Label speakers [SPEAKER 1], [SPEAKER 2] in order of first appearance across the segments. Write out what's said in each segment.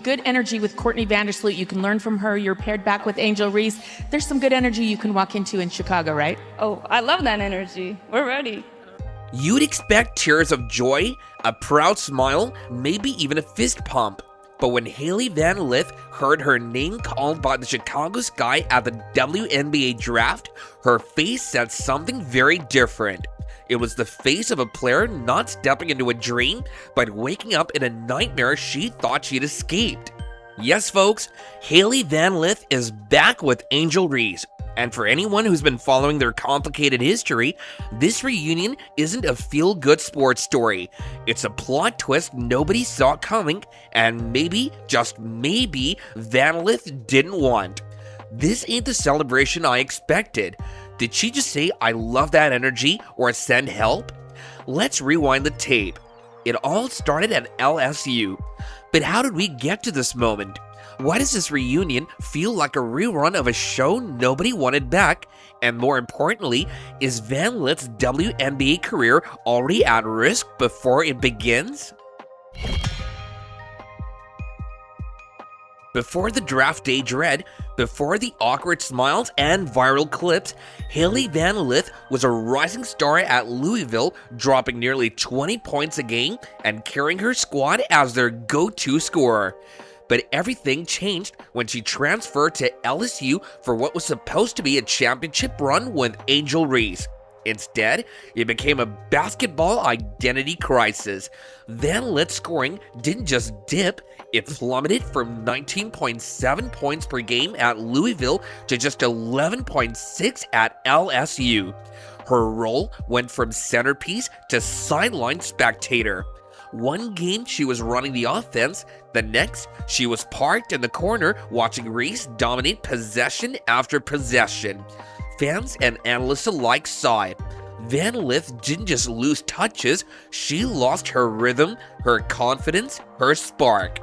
[SPEAKER 1] Good energy with Courtney Vandersloot. You can learn from her. You're paired back with Angel Reese. There's some good energy you can walk into in Chicago, right?
[SPEAKER 2] Oh, I love that energy. We're ready.
[SPEAKER 3] You'd expect tears of joy, a proud smile, maybe even a fist pump. But when Hailey Van Lith heard her name called by the Chicago Sky at the WNBA Draft, her face said something very different. It was the face of a player not stepping into a dream, but waking up in a nightmare she thought she'd escaped. Yes, folks, Hailey Van Lith is back with Angel Reese. And for anyone who's been following their complicated history, this reunion isn't a feel-good sports story. It's a plot twist nobody saw coming, and maybe, just maybe, Van Lith didn't want. This ain't the celebration I expected. Did she just say, "I love that energy," or send help? Let's rewind the tape. It all started at LSU. But how did we get to this moment? Why does this reunion feel like a rerun of a show nobody wanted back? And more importantly, is Van Lith's WNBA career already at risk before it begins? Before the draft day dread, before the awkward smiles and viral clips, Hailey Van Lith was a rising star at Louisville, dropping nearly 20 points a game and carrying her squad as their go-to scorer. But everything changed when she transferred to LSU for what was supposed to be a championship run with Angel Reese. Instead, it became a basketball identity crisis. Van Lith's scoring didn't just dip, it plummeted from 19.7 points per game at Louisville to just 11.6 at LSU. Her role went from centerpiece to sideline spectator. One game she was running the offense, the next she was parked in the corner watching Reese dominate possession after possession. Fans and analysts alike saw it. Van Lith didn't just lose touches, she lost her rhythm, her confidence, her spark.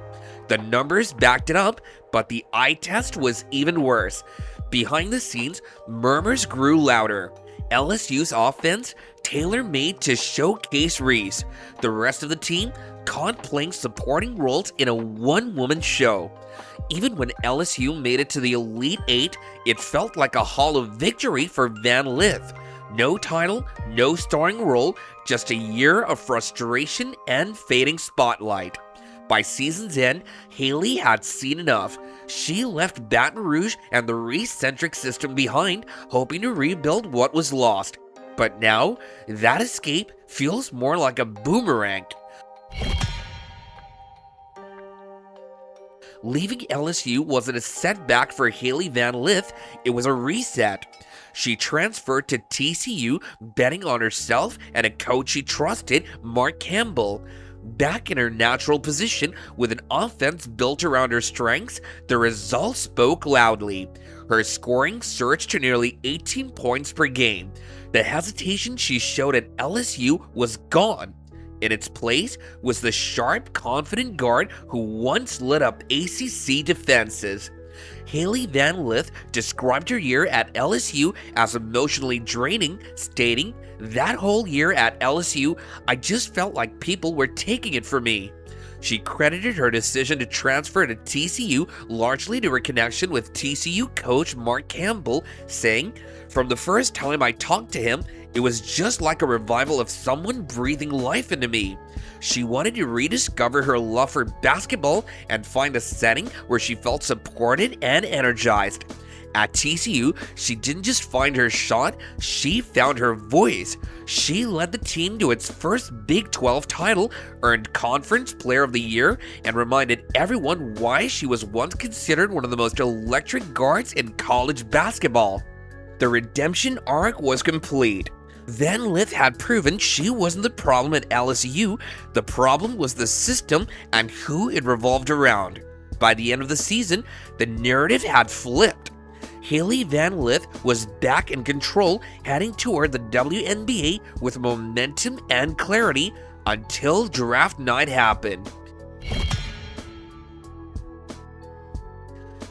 [SPEAKER 3] The numbers backed it up, but the eye test was even worse. Behind the scenes, murmurs grew louder. LSU's offense, tailor-made to showcase Reese. The rest of the team caught playing supporting roles in a one-woman show. Even when LSU made it to the Elite Eight, it felt like a hollow victory for Van Lith. No title, no starring role, just a year of frustration and fading spotlight. By season's end, Hailey had seen enough. She left Baton Rouge and the Reese-centric system behind, hoping to rebuild what was lost. But now, that escape feels more like a boomerang. Leaving LSU wasn't a setback for Hailey Van Lith, it was a reset. She transferred to TCU, betting on herself and a coach she trusted, Mark Campbell. Back in her natural position with an offense built around her strengths, the results spoke loudly. Her scoring surged to nearly 18 points per game. The hesitation she showed at LSU was gone. In its place was the sharp, confident guard who once lit up ACC defenses. Hailey Van Lith described her year at LSU as emotionally draining, stating, "That whole year at LSU, I just felt like people were taking it from me." She credited her decision to transfer to TCU largely to her connection with TCU coach Mark Campbell, saying, "From the first time I talked to him, it was just like a revival of someone breathing life into me." She wanted to rediscover her love for basketball and find a setting where she felt supported and energized. At TCU, she didn't just find her shot, she found her voice. She led the team to its first Big 12 title, earned Conference Player of the Year, and reminded everyone why she was once considered one of the most electric guards in college basketball. The redemption arc was complete. Van Lith had proven she wasn't the problem at LSU, the problem was the system and who it revolved around. By the end of the season, the narrative had flipped. Hailey Van Lith was back in control, heading toward the WNBA with momentum and clarity until draft night happened.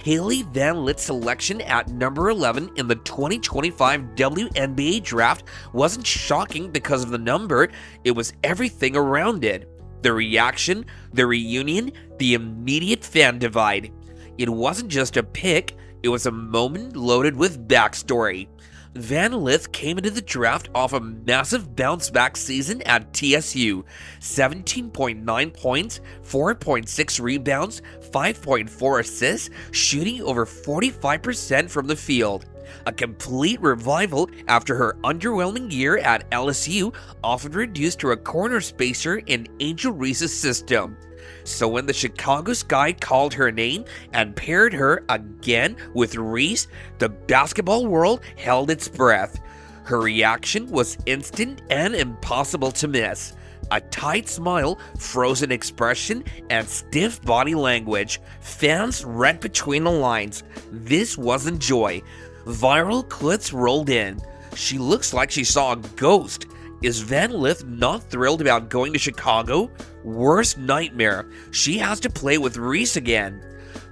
[SPEAKER 3] Hailey Van Lith's selection at number 11 in the 2025 WNBA Draft wasn't shocking because of the number, it was everything around it. The reaction, the reunion, the immediate fan divide. It wasn't just a pick, it was a moment loaded with backstory. Van Lith came into the draft off a massive bounce-back season at TSU. 17.9 points, 4.6 rebounds, 5.4 assists, shooting over 45% from the field. A complete revival after her underwhelming year at LSU, often reduced to a corner spacer in Angel Reese's system. So when the Chicago Sky called her name and paired her again with Reese, the basketball world held its breath. Her reaction was instant and impossible to miss. A tight smile, frozen expression, and stiff body language. Fans read between the lines. This wasn't joy. Viral clips rolled in. She looks like she saw a ghost. Is Van Lith not thrilled about going to Chicago? Worst nightmare. She has to play with Reese again.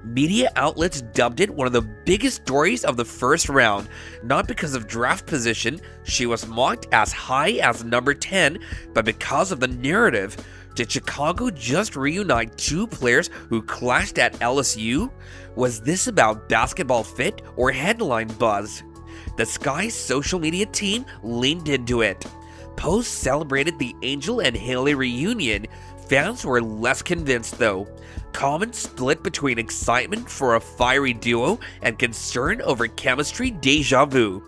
[SPEAKER 3] Media outlets dubbed it one of the biggest stories of the first round, not because of draft position, she was mocked as high as number 10, but because of the narrative. Did Chicago just reunite two players who clashed at LSU? Was this about basketball fit or headline buzz? The Sky's social media team leaned into it. Posts celebrated the Angel and Hailey reunion. Fans were less convinced though. Comments split between excitement for a fiery duo and concern over chemistry deja vu.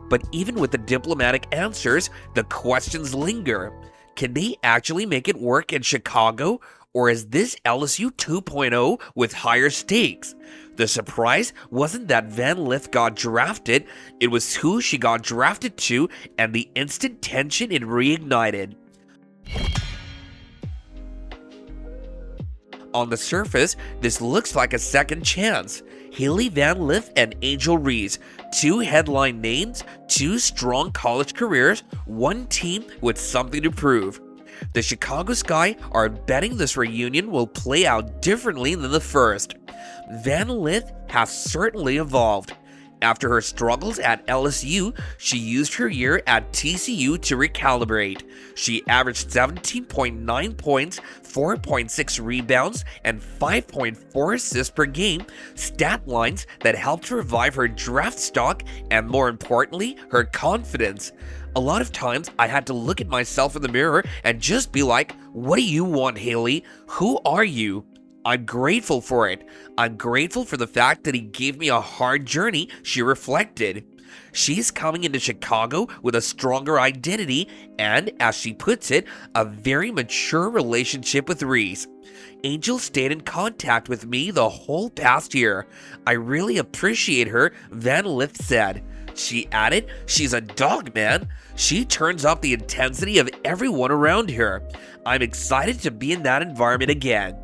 [SPEAKER 3] But even with the diplomatic answers, the questions linger. Can they actually make it work in Chicago? Or is this LSU 2.0 with higher stakes? The surprise wasn't that Van Lith got drafted, it was who she got drafted to and the instant tension it reignited. On the surface, this looks like a second chance. Hailey Van Lith and Angel Reese, two headline names, two strong college careers, one team with something to prove. The Chicago Sky are betting this reunion will play out differently than the first. Van Lith has certainly evolved. After her struggles at LSU, she used her year at TCU to recalibrate. She averaged 17.9 points, 4.6 rebounds, and 5.4 assists per game, stat lines that helped revive her draft stock and, more importantly, her confidence. A lot of times, I had to look at myself in the mirror and just be like, what do you want, Hailey? Who are you? I'm grateful for it. I'm grateful for the fact that he gave me a hard journey, she reflected. She's coming into Chicago with a stronger identity and, as she puts it, a very mature relationship with Reese. Angel stayed in contact with me the whole past year. I really appreciate her, Van Lith said. She added, she's a dog, man. She turns up the intensity of everyone around her. I'm excited to be in that environment again.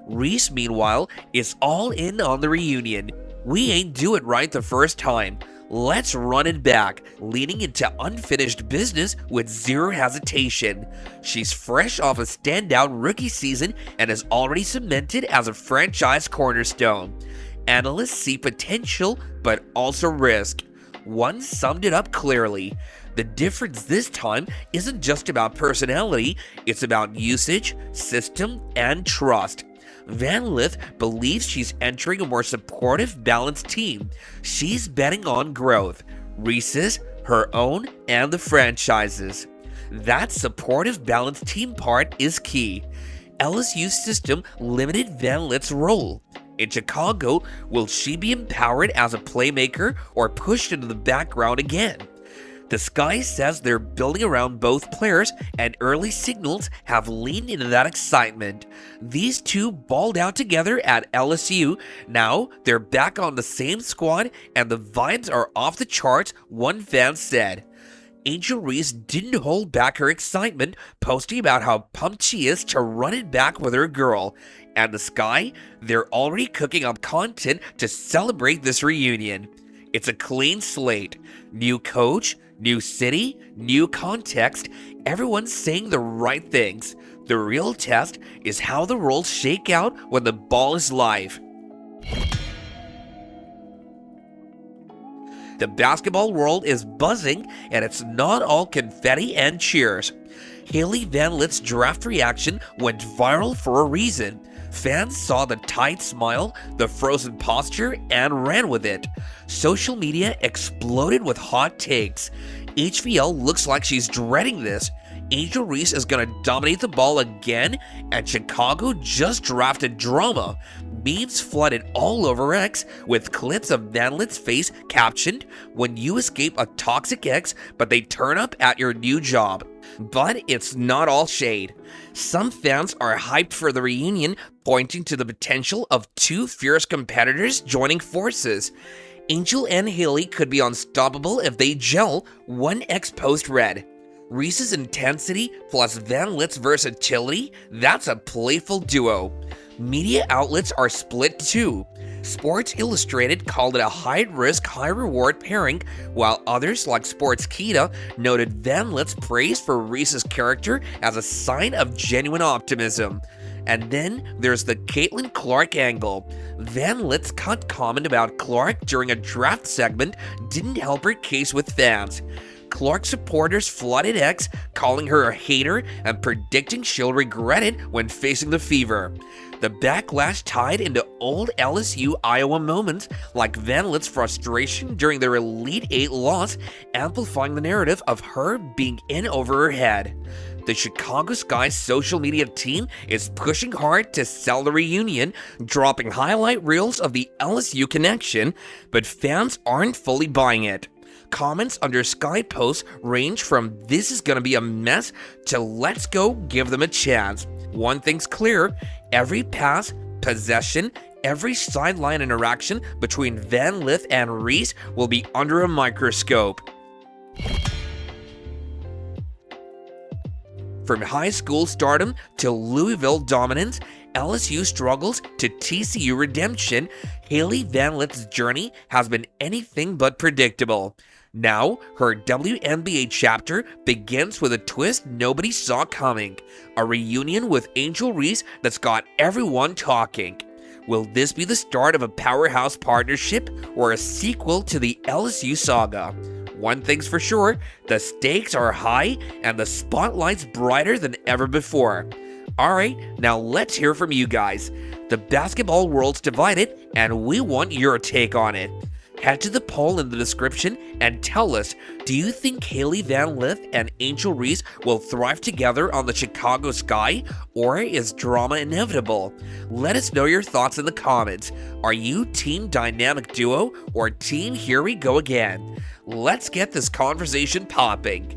[SPEAKER 3] Reese, meanwhile, is all in on the reunion. We ain't do it right the first time. Let's run it back, leaning into unfinished business with zero hesitation. She's fresh off a standout rookie season and is already cemented as a franchise cornerstone. Analysts see potential, but also risk. One summed it up clearly. The difference this time isn't just about personality, it's about usage, system, and trust. Van Lith believes she's entering a more supportive, balanced team. She's betting on growth. Reese's, her own, and the franchise's. That supportive, balanced team part is key. LSU's system limited Van Lith's role. In Chicago, will she be empowered as a playmaker or pushed into the background again? The Sky says they're building around both players, and early signals have leaned into that excitement. These two balled out together at LSU. Now they're back on the same squad, and the vibes are off the charts, one fan said. Angel Reese didn't hold back her excitement, posting about how pumped she is to run it back with her girl. And the Sky, they're already cooking up content to celebrate this reunion. It's a clean slate. New coach, new city, new context, everyone's saying the right things. The real test is how the roles shake out when the ball is live. The basketball world is buzzing, and it's not all confetti and cheers. Hailey Van Lith's draft reaction went viral for a reason. Fans saw the tight smile, the frozen posture, and ran with it. Social media exploded with hot takes. HVL looks like she's dreading this. Angel Reese is gonna dominate the ball again, and Chicago just drafted drama. Memes flooded all over X with clips of Van Lith's face captioned, "When you escape a toxic ex, but they turn up at your new job." But it's not all shade. Some fans are hyped for the reunion, pointing to the potential of two fierce competitors joining forces. Angel and Hailey could be unstoppable if they gel, one X post read. Reese's intensity plus Van Lith's versatility, that's a playful duo. Media outlets are split too. Sports Illustrated called it a high-risk, high-reward pairing, while others like Sportskeeda noted Van Lith's praise for Reese's character as a sign of genuine optimism. And then there's the Caitlin Clark angle. Van Lith's cut comment about Clark during a draft segment didn't help her case with fans. Clark supporters flooded X, calling her a hater and predicting she'll regret it when facing the Fever. The backlash tied into old LSU Iowa moments like Van Lith's frustration during their Elite Eight loss, amplifying the narrative of her being in over her head. The Chicago Sky social media team is pushing hard to sell the reunion, dropping highlight reels of the LSU connection, but fans aren't fully buying it. Comments under Sky posts range from "this is gonna be a mess" to "let's go give them a chance." One thing's clear, every pass, possession, every sideline interaction between Van Lith and Reese will be under a microscope. From high school stardom to Louisville dominance, LSU struggles to TCU redemption, Hailey Van Lith's journey has been anything but predictable. Now, her WNBA chapter begins with a twist nobody saw coming, a reunion with Angel Reese that's got everyone talking. Will this be the start of a powerhouse partnership or a sequel to the LSU saga? One thing's for sure, the stakes are high and the spotlight's brighter than ever before. Alright, now let's hear from you guys. The basketball world's divided and we want your take on it. Head to the poll in the description and tell us, do you think Hailey Van Lith and Angel Reese will thrive together on the Chicago Sky, or is drama inevitable? Let us know your thoughts in the comments. Are you team dynamic duo or team here we go again? Let's get this conversation popping.